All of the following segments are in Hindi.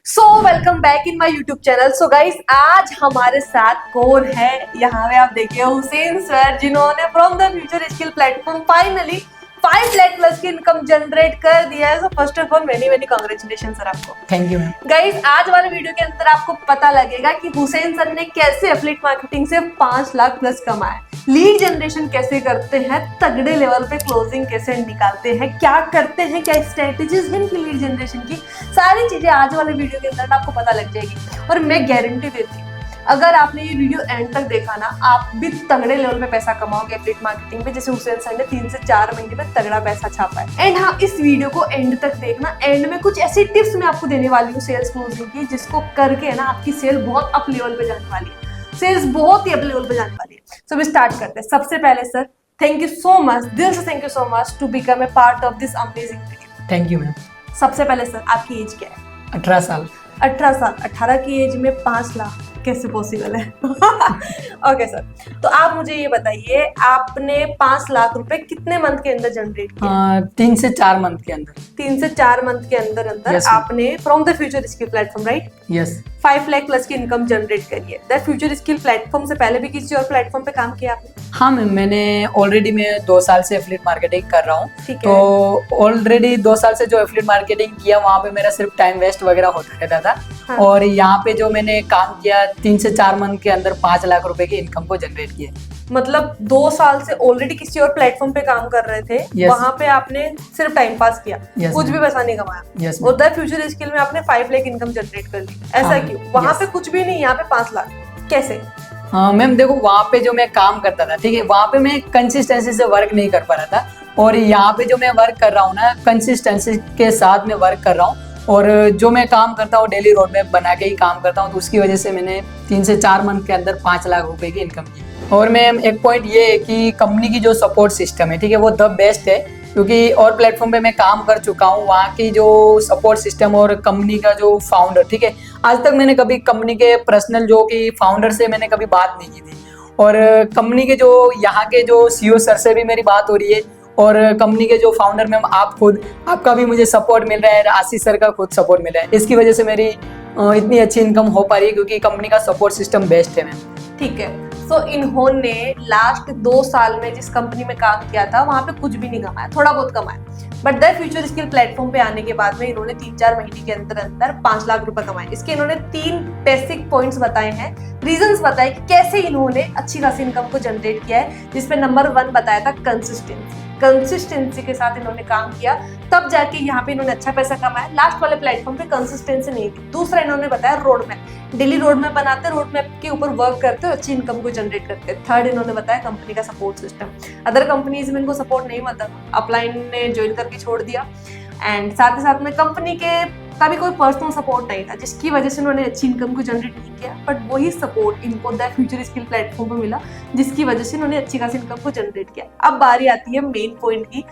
So welcome back in my YouTube channel. So guys, आज हमारे साथ कौन है यहाँ पे आप देखिए, हुसैन सर, जिन्होंने from the future skill platform finally 5 lakh plus की इनकम जनरेट कर दिया है। So first of all many congratulation sir आपको। Thank you ma'am. गाइस, आज वाले वीडियो के अंदर आपको पता लगेगा कि हुसैन सर ने कैसे एफिलिएट मार्केटिंग से 5 लाख प्लस कमाया, लीड जनरेशन कैसे करते हैं, तगड़े लेवल पे क्लोजिंग कैसे निकालते हैं, क्या करते हैं, क्या स्ट्रेटेजीज हैं इनकी लीड जनरेशन की, सारी चीजें आज वाले वीडियो के अंदर आपको पता लग जाएगी। और मैं गारंटी देती हूँ, अगर आपने ये वीडियो एंड तक देखा ना, आप भी तगड़े लेवल पे पैसा कमाओगे एफिलिएट मार्केटिंग पे, जैसे हुसैन सर ने 3 से 4 महीने में तगड़ा पैसा छापा है। एंड हाँ, इस वीडियो को एंड तक देखना। एंड में कुछ ऐसी टिप्स मैं आपको देने वाली हूँ सेल्स क्लोजिंग की, जिसको करके ना आपकी सेल बहुत अप लेवल पे जाने वाली है, सेल्स बहुत ही अप लेवल पे जाने वाली है। सो भी स्टार्ट करते हैं। सबसे पहले sir, thank you so much, दिल से thank you so much to become a part of this amazing video. Thank you ma'am. सबसे पहले सर, आपकी एज क्या है? 18 साल। 18 साल। 18 की एज में 5 लाख कैसे पॉसिबल है? ओके सर, तो आप मुझे ये बताइए, आपने 5 लाख रुपए कितने मंथ के अंदर जनरेट किया? 3 से 4 मंथ के अंदर। 3 से 4 मंथ के अंदर Yes, आपने from the future skill platform, right, yes 5 lakh plus की इनकम जनरेट करी है। दैट फ्यूचर स्किल प्लेटफॉर्म से पहले भी किसी और प्लेटफॉर्म पे काम किया आपने? हाँ मैम, मैंने ऑलरेडी मैं 2 साल से एफिलिएट मार्केटिंग कर रहा हूँ। ठीक है। तो ऑलरेडी 2 साल से जो एफिलिएट मार्केटिंग किया, वहाँ पे मेरा सिर्फ टाइम वेस्ट वगैरह होता रहता था। हाँ। और यहाँ पे जो मैंने काम किया, 3 से 4 मंथ के अंदर 5 लाख रुपए की इनकम को जनरेट किया। मतलब 2 साल से ऑलरेडी किसी और प्लेटफॉर्म पे काम कर रहे थे। Yes. वहां पे आपने सिर्फ टाइम पास किया। Yes, कुछ भी पैसा नहीं कमाया। Yes, और द फ्यूचर स्किल में आपने 5 लाख इनकम जनरेट कर ली। ऐसा हाँ, क्यों? वहां yes. पे कुछ भी नहीं, यहाँ पे 5 लाख कैसे? हाँ मैम, देखो वहाँ पे जो मैं काम करता था, ठीक है, वहाँ पे मैं कंसिस्टेंसी से वर्क नहीं कर पा रहा था। और यहाँ पे जो मैं वर्क कर रहा हूँ ना, कंसिस्टेंसी के साथ मैं वर्क कर रहा हूँ। और जो मैं काम करता हूँ डेली रोड मैप बना के ही काम करता हूँ, तो उसकी वजह से मैंने 3 से 4 मंथ के अंदर 5 लाख रुपए की इनकम की। और मैम एक पॉइंट ये है कि कंपनी की जो सपोर्ट सिस्टम है, ठीक है, वो द बेस्ट है। क्योंकि और प्लेटफॉर्म पे मैं काम कर चुका हूँ, वहाँ की जो सपोर्ट सिस्टम और कंपनी का जो फाउंडर, ठीक है, आज तक मैंने कभी कंपनी के पर्सनल जो कि फाउंडर से मैंने कभी बात नहीं की थी। और कंपनी के जो यहाँ के जो सीईओ सर से भी मेरी बात हो रही है। और कंपनी के जो फाउंडर मैम, आप खुद, आपका भी मुझे सपोर्ट मिल रहा है, आशीष सर का खुद सपोर्ट मिल रहा है। इसकी वजह से मेरी इतनी अच्छी इनकम हो पा रही है, क्योंकि कंपनी का सपोर्ट सिस्टम बेस्ट है मैम। ठीक है। सो इन्होंने लास्ट 2 साल में जिस कंपनी में काम किया था, वहां पे कुछ भी नहीं कमाया, थोड़ा बहुत कमाया। But the future skill platform पे आने के बाद में इन्होंने 3-4 महीने के अंदर अंदर 5 लाख रुपए कमाए। इसके इन्होंने 3 बेसिक पॉइंट्स बताए हैं, रीजंस बताए कि कैसे इन्होंने अच्छी खासी इनकम को जनरेट किया है। जिसमें नंबर 1 बताया था कंसिस्टेंसी के साथ इन्होंने काम किया, तब जाके यहाँ पे इन्होंने अच्छा पैसा कमाया। लास्ट वाले प्लेटफॉर्म पे कंसिस्टेंसी नहीं थी। दूसरा इन्होंने बताया road map, daily road map बनाते, रोड मैप के ऊपर वर्क करते और अच्छी इनकम को जनरेट करते। थर्ड इन्होंने बताया कंपनी का सपोर्ट सिस्टम। अदर कंपनीज में इनको सपोर्ट नहीं मिलता, अपलाइन ने ज्वाइन करके छोड़ दिया। एंड साथ ही साथ में कंपनी के का भी कोई पर्सनल सपोर्ट नहीं था, जिसकी वजह से उन्होंने अच्छी इनकम को जनरेट नहीं किया। बट वही सपोर्ट इनको द फ्यूचर स्किल प्लेटफॉर्म पर मिला, जिसकी वजह से इन्होंने अच्छी खासी इनकम को जनरेट किया। अब बारी आती है मेन पॉइंट की,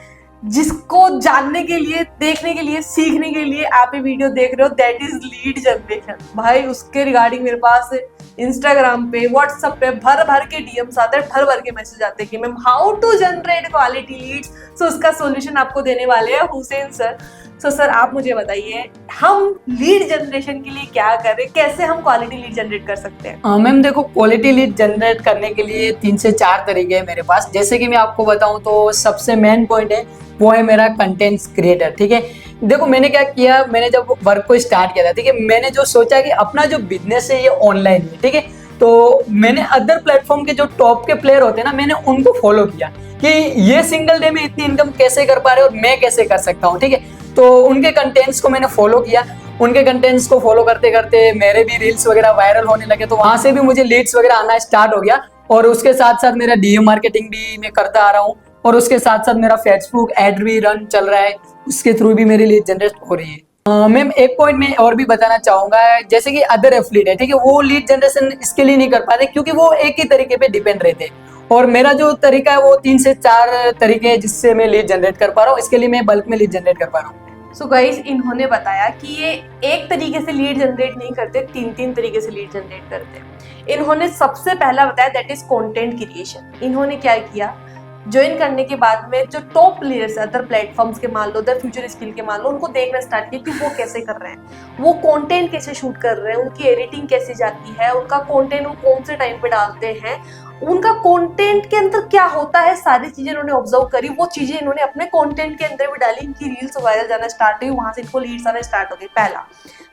जिसको जानने के लिए, देखने के लिए, सीखने के लिए आप ये वीडियो देख रहे हो, दैट इज लीड जनरेशन। भाई, उसके रिगार्डिंग मेरे पास इंस्टाग्राम पे, व्हाट्सएप पे भर के डीएम्स आते हैं, भर के मैसेज आते हैं कि ma'am how to generate quality leads. So उसका सॉल्यूशन आपको देने वाले हैं हुसैन सर। सो सर, आप मुझे बताइए, हम लीड जनरेशन के लिए क्या करें, कैसे हम क्वालिटी लीड जनरेट कर सकते हैं? मैम देखो, क्वालिटी लीड जनरेट करने के लिए 3 से 4 तरीके हैं मेरे पास। जैसे कि मैं आपको बताऊं तो सबसे मेन पॉइंट है, वो है मेरा कंटेंट क्रिएटर, ठीक है। देखो मैंने क्या किया, मैंने जब वर्क को स्टार्ट किया था, ठीक है, मैंने जो सोचा कि अपना जो बिजनेस है ये ऑनलाइन है, ठीक है। तो मैंने अदर प्लेटफॉर्म के जो टॉप के प्लेयर होते हैं ना, मैंने उनको फॉलो किया कि ये सिंगल डे में इतनी इनकम कैसे कर पा रहे और मैं कैसे कर सकता हूँ, ठीक है। तो उनके कंटेंट्स को मैंने फॉलो किया। उनके कंटेंट्स को फॉलो करते करते मेरे भी रील्स वगैरह वायरल होने लगे, तो वहां से भी मुझे लीड्स वगैरह आना स्टार्ट हो गया। और उसके साथ साथ मेरा डीएम मार्केटिंग भी मैं करता आ रहा हूँ। और उसके साथ साथ मेरा फेसबुक एड भी रन चल रहा है, उसके थ्रू भी मेरी लीड जनरेट हो रही है। मैम एक पॉइंट मैं और भी बताना चाहूंगा, जैसे कि अदर एफिलिएट है, ठीक है, वो लीड जनरेशन इसके लिए नहीं कर पाते, क्योंकि वो एक ही तरीके पे डिपेंड रहते हैं। और मेरा जो तरीका है वो 3 से 4 तरीके हैं, जिससे मैं लीड जनरेट कर पा रहा हूँ। इसके लिए मैं बल्क में लीड जनरेट कर पा रहा हूँ। सो गाइस, इन्होंने बताया कि ये एक तरीके से लीड जनरेट नहीं करते, 3 तरीके से लीड जनरेट करते हैं। इन्होंने सबसे पहला बताया, दैट इज कंटेंट क्रिएशन। इन्होंने क्या किया, ज्वाइन करने के बाद में जो टॉप प्लेयर्स है अदर प्लेटफॉर्म्स के, मान लो द फ्यूचर स्किल के, मान लो उनको देखना स्टार्ट किया कि वो कैसे कर रहे हैं, वो कंटेंट कैसे शूट कर रहे हैं, उनकी एडिटिंग कैसी जाती है, उनका कंटेंट वो कौन से टाइम पे डालते हैं, उनका कंटेंट के अंदर क्या होता है, सारी चीजें इन्होंने ऑब्जर्व करी, वो चीजें इन्होंने अपने कंटेंट के अंदर भी डाली, इनकी रील्स वायरल जाना स्टार्ट हुई, वहां से इनको लीड्स आना स्टार्ट हो गई पहला।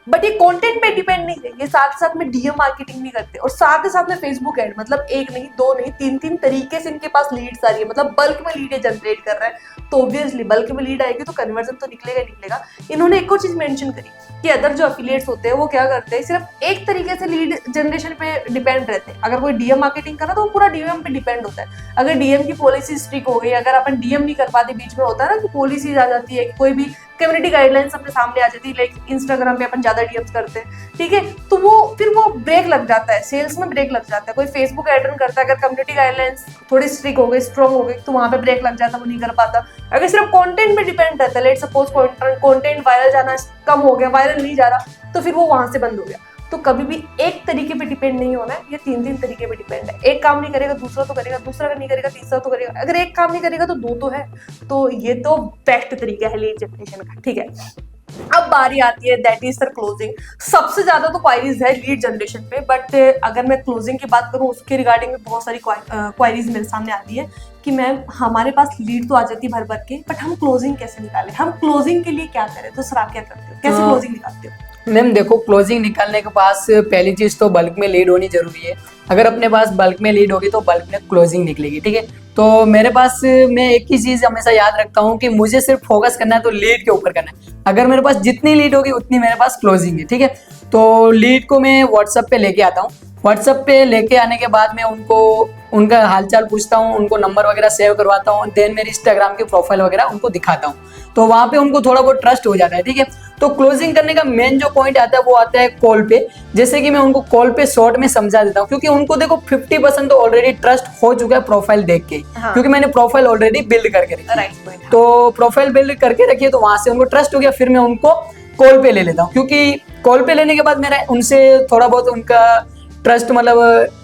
बट ये कंटेंट पे डिपेंड नहीं है, ये साथ साथ में डीएम मार्केटिंग भी करते हैं और साथ ही साथ में फेसबुक एड, मतलब एक नहीं दो नहीं तीन तीन तरीके से इनके पास लीड्स आ रही है, मतलब बल्क में लीड जनरेट कर रहे हैं। तो ऑब्वियसली बल्क में लीड आएगी तो कन्वर्जन तो निकलेगा निकलेगा। इन्होंने एक और चीज मेंशन करी कि अदर जो एफिलिएट्स होते हैं वो क्या करते हैं, सिर्फ एक तरीके से लीड जनरेशन पे डिपेंड रहते हैं। अगर कोई डीएम मार्केटिंग करा तो वो पूरा डीएम पे डिपेंड होता है। अगर डीएम की पॉलिसी स्ट्रिक्ट हो गई, अगर अपन डीएम नहीं कर पाते, बीच में होता है ना कि पॉलिसीज आ जाती है, कोई भी कम्युनिटी गाइडलाइंस अपने सामने आ जाती है, लाइक इंस्टाग्राम पे अपन ज्यादा डीएम्स करते हैं, ठीक है, तो वो फिर वो ब्रेक लग जाता है, सेल्स में ब्रेक लग जाता है। कोई फेसबुक एड रन करता है, अगर कम्युनिटी गाइडलाइंस थोड़ी स्ट्रिक्ट हो गई, स्ट्रॉन्ग हो गई, तो वहां पे ब्रेक लग जाता है, वो नहीं कर पाता। अगर सिर्फ कंटेंट पे डिपेंड रहता है, लेट सपोज कंटेंट वायरल जाना कम हो गया, वायरल नहीं जा रहा, तो फिर वो वहां से बंद हो गया। तो कभी भी एक तरीके पे डिपेंड नहीं होना है, ये तीन तीन तरीके पे डिपेंड है। एक काम नहीं करेगा दूसरा तो करेगा, दूसरा अगर नहीं करेगा तीसरा तो करेगा, अगर एक काम नहीं करेगा तो दो तो है। तो ये तो बेस्ट तरीका है लीड जनरेशन का, ठीक है। अब बारी आती है दैट इज सर क्लोजिंग। सबसे ज्यादा तो क्वायरीज है लीड जनरेशन पे, बट अगर मैं क्लोजिंग की बात करूं उसके रिगार्डिंग में बहुत सारी क्वायरीज मेरे सामने आती है कि मैम हमारे पास लीड तो आ जाती है भर भर के, बट हम क्लोजिंग कैसे निकालें, हम क्लोजिंग के लिए क्या करें। तो सर आप क्या करते हो, कैसे क्लोजिंग निकालते हो? मैम देखो, क्लोजिंग निकालने के पास पहली चीज तो बल्क में लीड होनी जरूरी है। अगर अपने पास बल्क में लीड होगी तो बल्क में क्लोजिंग निकलेगी, ठीक है। तो मेरे पास मैं एक ही चीज हमेशा याद रखता हूँ कि मुझे सिर्फ फोकस करना है तो लीड के ऊपर करना है। अगर मेरे पास जितनी लीड होगी उतनी मेरे पास क्लोजिंग है, ठीक है। तो लीड को मैं व्हाट्सएप पे लेके आता हूँ। व्हाट्सएप पे लेके आने के बाद मैं उनको उनका हालचाल पूछता हूँ, उनको नंबर वगैरह सेव करवाता हूँ, देन मेरी इंस्टाग्राम की प्रोफाइल वगैरह उनको दिखाता हूँ। तो वहाँ पे उनको थोड़ा बहुत ट्रस्ट हो जाता है, ठीक है। तो क्लोजिंग करने का मेन जो पॉइंट आता है वो आता है कॉल पे। जैसे कि मैं उनको कॉल पे शॉर्ट में समझा देता हूँ, क्योंकि उनको देखो 50% तो ऑलरेडी ट्रस्ट हो चुका है प्रोफाइल देख के, हाँ। क्योंकि मैंने प्रोफाइल ऑलरेडी बिल्ड करके रखी है। राइट। तो प्रोफाइल बिल्ड करके रखी है तो वहां से उनको ट्रस्ट हो गया। फिर मैं उनको कॉल पे ले लेता हूँ, क्योंकि कॉल पे लेने के बाद मेरा उनसे थोड़ा बहुत उनका ट्रस्ट मतलब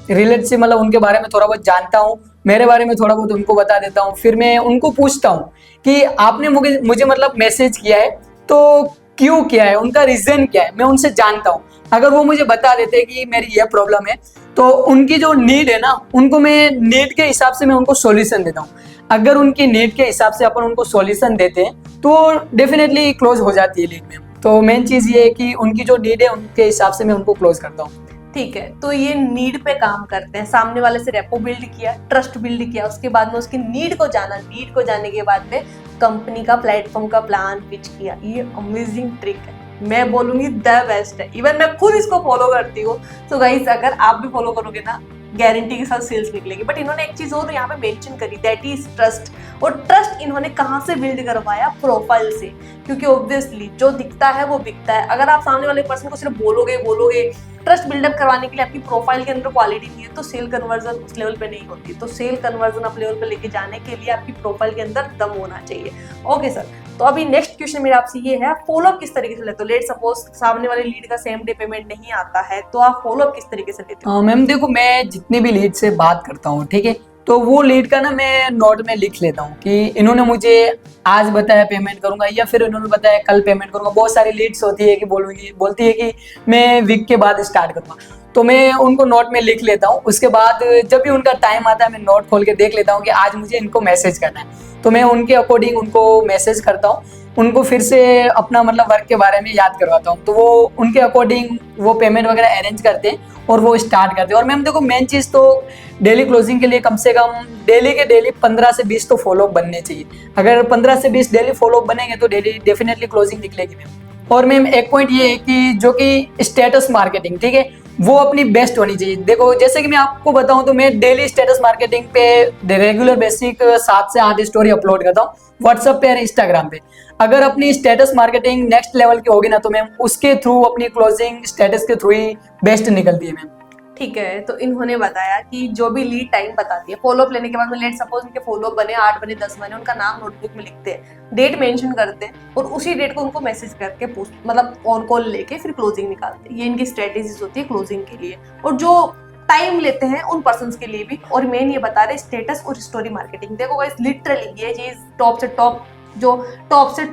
रिलेटिव मतलब उनके बारे में थोड़ा बहुत जानता हूँ, मेरे बारे में थोड़ा बहुत उनको बता देता हूँ। फिर मैं उनको पूछता हूँ कि आपने मुझे मतलब मैसेज किया है तो क्यों किया है, उनका रीजन क्या है, मैं उनसे जानता हूँ। अगर वो मुझे बता देते हैं कि मेरी ये प्रॉब्लम है तो उनकी जो नीड है ना, उनको मैं नीड के हिसाब से मैं उनको सॉल्यूशन देता हूँ। अगर उनकी नीड के हिसाब से अपन उनको सॉल्यूशन देते हैं तो डेफिनेटली क्लोज हो जाती है लीड में। तो मेन चीज ये है कि उनकी जो नीड है उनके हिसाब से मैं उनको क्लोज करता हूँ। ठीक है, तो ये नीड पे काम करते हैं, सामने वाले से रेपो बिल्ड किया, ट्रस्ट बिल्ड किया, उसके बाद में उसकी नीड को जाना, नीड को जानने के बाद में कंपनी का प्लेटफॉर्म का प्लान पिच किया। ये अमेजिंग ट्रिक है, मैं बोलूंगी द बेस्ट है, इवन मैं खुद इसको फॉलो करती हूँ। तो गाइस अगर आप भी फॉलो करोगे ना, गारंटी के साथ सेल्स निकलेगी। बट इन्होंने एक चीज और यहाँ पे मेंशन करी, दैट इज ट्रस्ट। और ट्रस्ट इन्होंने कहाँ से बिल्ड करवाया? प्रोफाइल से, क्योंकि ऑब्वियसली जो दिखता है वो बिकता है। अगर आप सामने वाले पर्सन को सिर्फ बोलोगे ट्रस्ट बिल्डअप करवाने के लिए आपकी प्रोफाइल के अंदर क्वालिटी नहीं है, तो सेल कन्वर्जन उस लेवल पे नहीं होती। तो सेल कन्वर्जन अप लेवल पे लेके जाने के लिए आपकी प्रोफाइल के अंदर दम होना चाहिए। ओके सर, तो अभी नेक्स्ट क्वेश्चन मेरा आपसे ये है, फॉलोअप किस तरीके से लेते हो? लेट सपोज सामने वाले लीड का सेम डे पेमेंट नहीं आता है, तो आप फॉलोअप किस तरीके से लेते हो? मैम देखो, मैं जितनी भी लीड से बात करता हूँ, ठीक है, तो वो लीड का ना मैं नोट में लिख लेता हूँ कि इन्होंने मुझे आज बताया पेमेंट करूंगा, या फिर इन्होंने बताया कल पेमेंट करूंगा। बहुत सारी लीड्स होती है कि बोलती है कि मैं वीक के बाद स्टार्ट करूंगा, तो मैं उनको नोट में लिख लेता हूँ। उसके बाद जब भी उनका टाइम आता है मैं नोट खोल के देख लेता हूँ कि आज मुझे इनको मैसेज करना है, तो मैं उनके अकॉर्डिंग उनको मैसेज करता हूँ, उनको फिर से अपना मतलब वर्क के बारे में याद करवाता हूँ। तो वो उनके अकॉर्डिंग वो पेमेंट वगैरह अरेंज करते हैं और वो स्टार्ट करते हैं। और मैम देखो, मेन चीज़ तो डेली क्लोजिंग के लिए कम से कम डेली 15 से 20 तो फॉलोअप बनने चाहिए। अगर 15 से 20 डेली फॉलोअप बनेंगे तो डेली डेफिनेटली क्लोजिंग निकलेगी मैम। और मैम एक पॉइंट ये है कि जो कि स्टेटस मार्केटिंग, ठीक है, वो अपनी बेस्ट होनी चाहिए। देखो जैसे कि मैं आपको बताऊं तो मैं डेली स्टेटस मार्केटिंग पे रेगुलर बेसिक 7 से 8 स्टोरी अपलोड करता हूँ व्हाट्सएप पे और इंस्टाग्राम पे। अगर अपनी स्टेटस मार्केटिंग नेक्स्ट लेवल की होगी ना, तो मैम उसके थ्रू अपनी क्लोजिंग स्टेटस के थ्रू ही बेस्ट निकलती है मैम। ठीक है, तो इन्होंने बताया कि जो भी लीड टाइम बताती है, फॉलोअप लेने के बाद में लेट सपोज इनके फॉलोअप बने 8 बने 10 बने, उनका नाम नोटबुक में लिखते हैं, डेट मेंशन करते हैं और उसी डेट को उनको मैसेज करके मतलब ऑन कॉल लेके फिर क्लोजिंग निकालते हैं। ये इनकी स्ट्रेटेजीज होती है क्लोजिंग के लिए। और जो टाइम लेते हैं उन पर्सन्स के लिए भी। और मेन ये बता रहे स्टेटस और स्टोरी मार्केटिंग। देखो गाइस लिटरली ये चीज टॉप से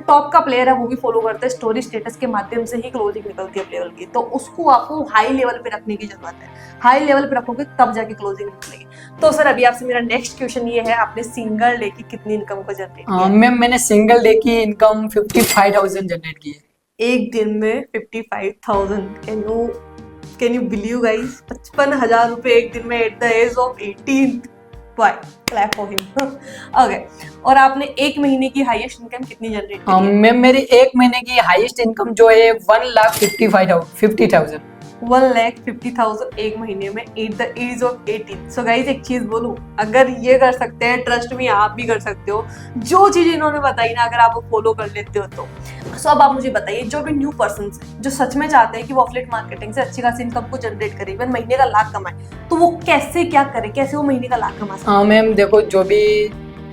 टॉप का प्लेयर है वो भी फॉलो करते हैं। स्टोरी स्टेटस के माध्यम से ही क्लोजिंग निकलती है लेवल की, तो उसको आपको हाई लेवल पे रखने की जरूरत है। हाई लेवल पे रखोगे तब जाके क्लोजिंग निकलेगी। तो सर अभी आपसे मेरा नेक्स्ट क्वेश्चन ये है, आपने सिंगल डे की कितनी इनकम को जनरेट किया? मैम मैंने सिंगल डे की इनकम 55,000 जनरेट की है। एक दिन में 55,000। Can you believe guys? 55,000 रुपए एक दिन में at the age of 18। Why clap for him. Okay, और आपने एक महीने की हाईएस्ट इनकम कितनी जनरेट की है? मैम मेरी एक महीने की हाईएस्ट इनकम जो है 1,50,000। 1,50,000 एक महीने में at the age of 18। So guys एक चीज बोलूं, अगर ये कर सकते हैं ट्रस्ट में आप भी कर सकते हो। जो चीजें इन्होंने बताई ना, अगर आप वो फॉलो कर लेते हो तो। सो अब आप मुझे बताइए, जो भी न्यू पर्सन है जो सच में चाहते हैं कि वो एफिलिएट मार्केटिंग से अच्छी खासी इनकम को जनरेट करे, इवन महीने का लाख कमाए, तो वो कैसे क्या करे, कैसे वो महीने का लाख कमा सकते हैं? मैम देखो, जो भी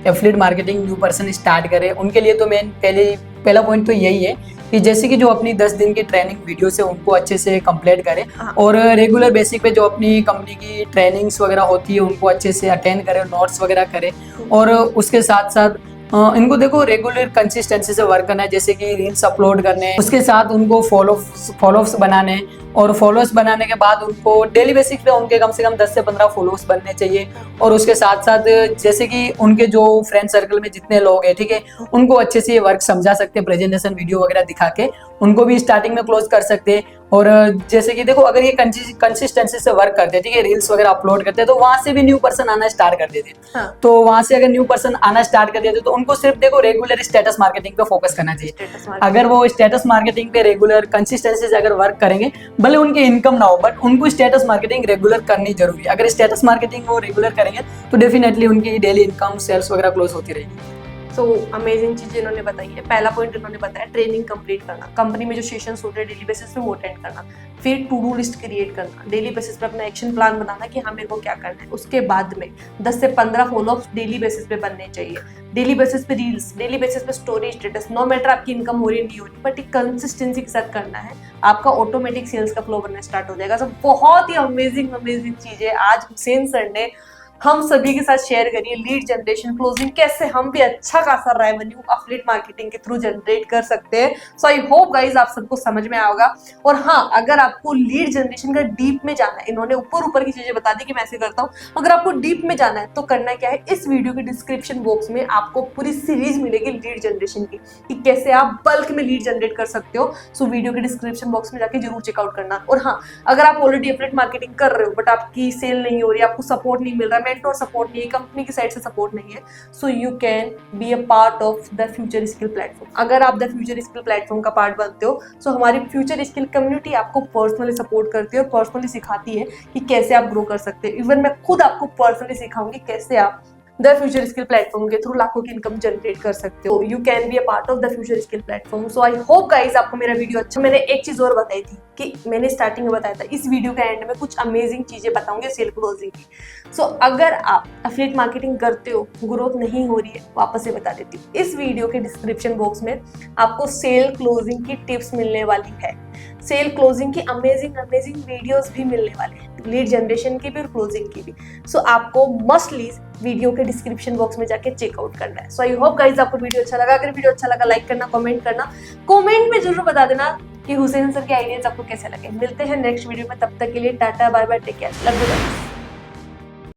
affiliate marketing new person start करे उनके लिए तो मेन पहला पॉइंट तो यही है कि जैसे कि जो अपनी 10 दिन की ट्रेनिंग वीडियो से उनको अच्छे से कंप्लीट करें और रेगुलर बेसिक पे जो अपनी कंपनी की ट्रेनिंग्स वगैरह होती है उनको अच्छे से अटेंड करें, नोट्स वगैरह करें। और उसके साथ साथ इनको देखो रेगुलर कंसिस्टेंसी से वर्क करना है, जैसे कि रील्स अपलोड करने, उसके साथ उनको फॉलोअर्स बनाने, और फॉलोअर्स बनाने के बाद उनको डेली बेसिस पे उनके कम से कम 10 से 15 फॉलोअर्स बनने चाहिए। और उसके साथ साथ जैसे कि उनके जो फ्रेंड सर्कल में जितने लोग हैं, ठीक है, उनको अच्छे से ये वर्क समझा सकते हैं, प्रेजेंटेशन वीडियो वगैरह दिखा के उनको भी स्टार्टिंग में क्लोज कर सकते हैं। और जैसे कि देखो अगर ये कंसिस्टेंसी से वर्क करते हैं, ठीक है, रील्स वगैरह अपलोड करते हैं, तो वहां से भी न्यू पर्सन आना स्टार्ट कर देते हैं। हाँ। तो वहां से अगर न्यू पर्सन आना स्टार्ट कर देते तो उनको सिर्फ देखो रेगुलर स्टेटस मार्केटिंग पे फोकस करना चाहिए। अगर वो स्टेटस मार्केटिंग पे रेगुलर कंसिस्टेंसी से अगर वर्क करेंगे, भले उनकी इनकम ना हो बट उनको स्टेटस मार्केटिंग रेगुलर करनी जरूरी है। अगर स्टेटस मार्केटिंग वो रेगुलर करेंगे तो डेफिनेटली उनकी डेली इनकम, सेल्स वगैरह क्लोज होती रहेगी। सो अमेजिंग चीजें इन्होंने बताई है। पहला पॉइंट इन्होंने बताया ट्रेनिंग कंप्लीट करना, कंपनी में जो सेशंस होते हैं डेली बेसिस पे वो अटेंड करना, फिर टू डू लिस्ट क्रिएट करना, डेली बेसिस पे अपना एक्शन प्लान बनाना कि हाँ मेरे को क्या करना है। उसके बाद में 10 से 15 फॉलोअप्स डेली बेसिस पे बनने चाहिए, डेली बेसिस पे रील्स, डेली बेसिस पे स्टोरी स्टेटस। नो मैटर आपकी इनकम हो रही नहीं हो रही, बट एक कंसिस्टेंसी के साथ करना है, आपका ऑटोमेटिक सेल्स का फ्लो बनना स्टार्ट हो जाएगा। सब बहुत ही अमेजिंग चीजें आज हुसैन सर ने हम सभी के साथ शेयर करिए। लीड जनरेशन, क्लोजिंग, कैसे हम भी अच्छा खासा रेवेन्यू एफिलिएट मार्केटिंग के थ्रू जनरेट कर सकते हैं। सो आई होप गाइज आप सबको समझ में आएगा। और हाँ, अगर आपको लीड जनरेशन का डीप में जाना है, इन्होंने ऊपर की चीजें बता दी कि मैं ऐसे करता हूँ, अगर आपको डीप में जाना है तो करना क्या है, इस वीडियो के डिस्क्रिप्शन बॉक्स में आपको पूरी सीरीज मिलेगी लीड जनरेशन की, कि कैसे आप बल्क में लीड जनरेट कर सकते हो। सो वीडियो के डिस्क्रिप्शन बॉक्स में जाके जरूर चेकआउट करना। और हाँ, अगर आप ऑलरेडी एफिलिएट मार्केटिंग कर रहे हो बट आपकी सेल नहीं हो रही, आपको सपोर्ट नहीं मिल रहा, मेंटोर सपोर्ट नहीं है, कंपनी की साइड से सपोर्ट नहीं है, so you can be a part of the future skill platform. अगर आप द फ्यूचर स्किल प्लेटफॉर्म का पार्ट बनते हो, सो हमारी फ्यूचर स्किल कम्युनिटी आपको पर्सनली सपोर्ट करती है और पर्सनली सिखाती है कि कैसे आप ग्रो कर सकते हैं। इवन मैं खुद आपको पर्सनली सिखाऊंगी कैसे आप द फ्यूचर स्किल प्लेटफॉर्म के थ्रू लाखों की इनकम जनरेट कर सकते हो। You can be a part of the future skill platform. So I hope guys आपको मेरा वीडियो अच्छा। मैंने एक चीज और बताई थी कि मैंने स्टार्टिंग में बताया था, इस वीडियो के एंड में कुछ अमेजिंग चीजें बताऊंगे सेल क्लोजिंग की। सो अगर आप एफिलिएट मार्केटिंग करते हो, ग्रोथ नहीं हो रही है, वापस से बता देती हूँ, इस वीडियो के डिस्क्रिप्शन बॉक्स में आपको सेल क्लोजिंग की टिप्स मिलने वाली है। सेल क्लोजिंग की अमेजिंग वीडियोस भी मिलने वाले हैं, लीड जनरेशन की भी और क्लोजिंग की भी। सो आपको मस्ट लीज वीडियो के डिस्क्रिप्शन बॉक्स में जाके चेकआउट करना है। सो आई होप गाइस आपको वीडियो अच्छा लगा। अगर वीडियो अच्छा लगा लाइक करना, कमेंट करना, कमेंट में जरूर बता देना कि हुसैन सर के आइडियाज आपको कैसे लगे। मिलते हैं नेक्स्ट वीडियो में, तब तक के लिए tata bye bye, take care, love you guys.